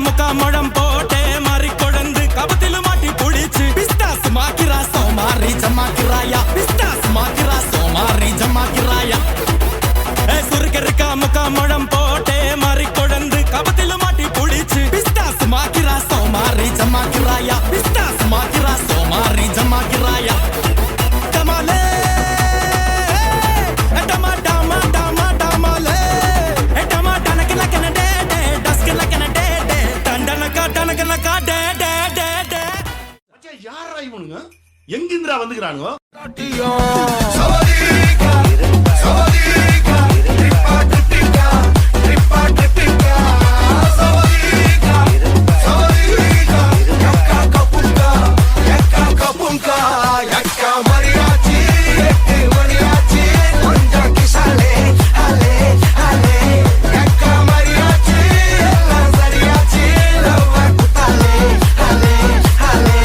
முக்கா முழம் போட்டே மாறி கொழுந்து கபத்தில மாட்டி புடிச்சு பிஸ்தாஸ் மாக்கிரா சோமாரி ஜமாக்கிராயா பிஸ்தாஸ் மாக்கிரா சோமாரி ஜமாக்கிராயா சுருக்கருக்கா முக்கா முழம் போட்டே மாறி கொழுந்து கபத்தில மாட்டி புடிச்சு பிஸ்தாஸ் மாக்கிரா சோமாரி ஜமாக்கிராயா பிஸ்தாஸ் மாக்கிரா சோமாரி ஜமாக்கிராயா டமாலே டமா டமா டமா டமாலே டமா டனக்கல கனடே டே டஸ்கல கனடே டே டண்டனக்கா டனக்கல கா டே டே டே டே அச்சா யாரா இவனுங்க எங்கிந்திரா வந்துக்கறானுங்க சவதிகா சவதிகா ட்ரிப்பா ட்ரிப்பிகா ட்ரிப்பா ட்ரிப்பிகா சவதிகா சவதிகா யக்கா கப்புங்கா யக்கா மரியாச்சி எட்டு மரியாச்சி கொஞ்சம் கிசாலே ஹலே ஹலே யக்கா மரியாச்சி எல்லாம் சரியாச்சி லவ் குத்தாலே ஹலே ஹலே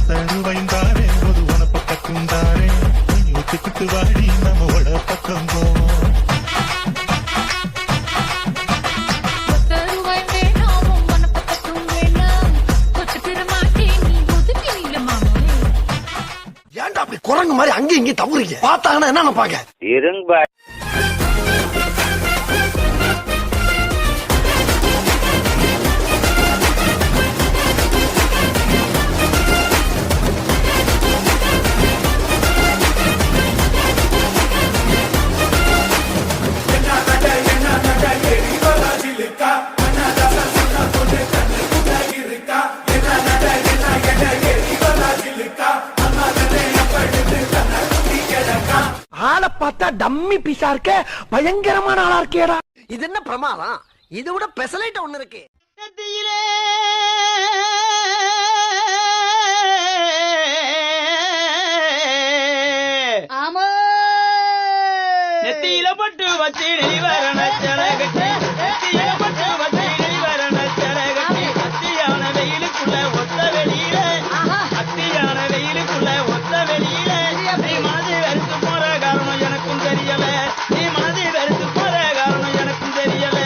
தருவைந்தாரே ஒரு உனப்பக்கத்துந்தாரே ஒத்துக்கிட்டு வாடி நம்மோட பக்கம் போவோம் ஏன்டா அப்படி குரங்கு மாதிரி அங்க இங்க தவறீங்க பார்த்தாங்கன்னா என்ன நினைப்பாங்க இருங்க ஆளை பார்த்தா டம்மி பீஸா இருக்க பயங்கரமான ஆளா இருக்கேடா இது என்ன பிரமாதம் இதை விட பெசலைட் ஒண்ணு இருக்கு ஆமா நெத்தியில பட்டு வச்சு நெய்வரண சரகட்டி நெத்தியில பட்டு வச்சு நெய்வரண சரகட்டி அத்தியான வெயிலுக்குள்ள ஒத்த வெளியில அத்தியான வெயிலுக்குள்ள ஒத்த வெளியில நீ மனதை வெறுத்து போற காரணம் எனக்கும் தெரியல நீ மனதை வெறுத்து போற காரணம் எனக்கும் தெரியல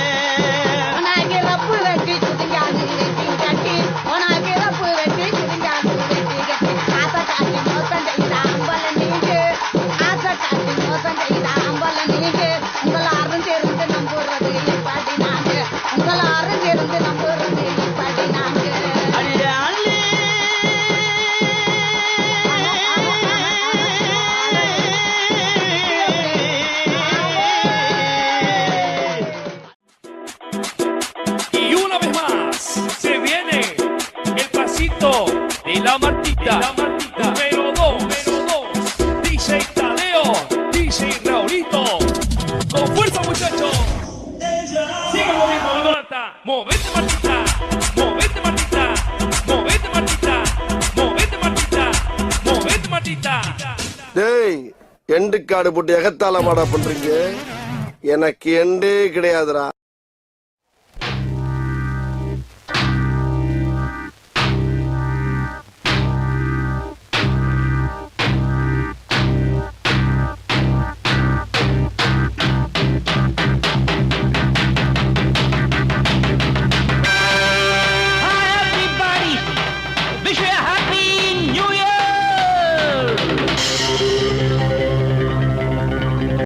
உனக்கு ரப்பு வெட்டி குதிங்காது வெட்டி கட்டி உனக்கு ரப்பு வெட்டி குதிங்காது வெட்டி கட்டி ஆசை காட்டி மோசம் செய்த அம்பல நீங்க ஆசை காட்டி மோசம் செய்த அம்பல நீங்க உங்களாரும் சேர்ந்து நம்புறது பாட்டி நாங்க உங்களாரும் சேர்ந்து நம்புறது பாட்டி நாங்க Y una vez más se viene el pasito de la Martita, número 2, DJ Tadeo, DJ Raulito, con fuerza muchachos, sigue moviendo la Marta, movete Martita, movete Martita, movete Martita, movete Martita, movete Martita. டேய் end காடு போட்டு எகத்தால மாடா பண்றீங்க எனக்கு எண்டே கிடையாதுடா